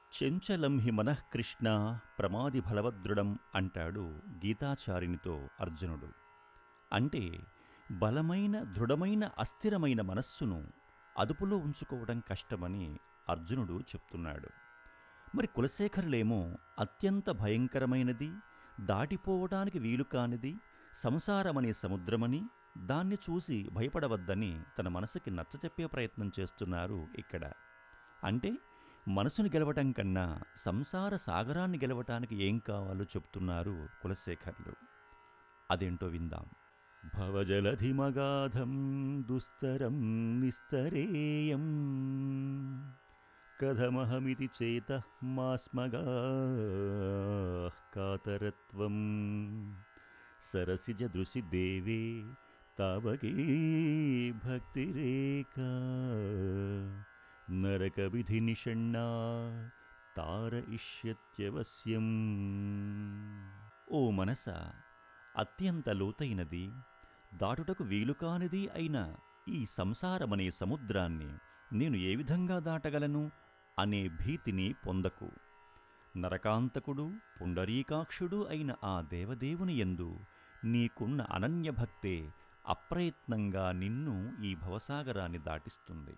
చెంచలం హి మనఃకృష్ణ ప్రమాది బలవదృఢం అంటాడు గీతాచారినితో అర్జునుడు. అంటే బలమైన దృఢమైన అస్థిరమైన మనస్సును అదుపులో ఉంచుకోవడం కష్టమని అర్జునుడు చెప్తున్నాడు. మరి కులశేఖరులేమో అత్యంత భయంకరమైనది, దాటిపోవడానికి వీలు కానిది సంసారమనే సముద్రమని, దాన్ని చూసి భయపడవద్దని తన మనసుకి నచ్చచెప్పే ప్రయత్నం చేస్తున్నారు ఇక్కడ. అంటే మనసుని గెలవటం కన్నా సంసార సాగరాన్ని గెలవటానికి ఏం కావాలో చెప్తున్నారు కులశేఖర్లు. అదేంటో విందాం. భవజలధిమగాధం దుస్తరం నిస్తరేయం కథమహమితి చేత మాస్మగా కాతరత్వం సరసిజ దృశి దేవే తావకీ భక్తిరేకా నరకవిధి నిషణ్ణా తారయిష్యత్యవశ్యం. ఓ మనస, అత్యంత లోతైనది, దాటుటకు వీలుకానిది అయిన ఈ సంసారమనే సముద్రాన్ని నేను ఏ విధంగా దాటగలను అనే భీతిని పొందకు. నరకాంతకుడు పుండరీకాక్షుడు అయిన ఆ దేవదేవుని యందు నీకున్న అనన్యభక్తే అప్రయత్నంగా నిన్ను ఈ భవసాగరాన్ని దాటిస్తుంది.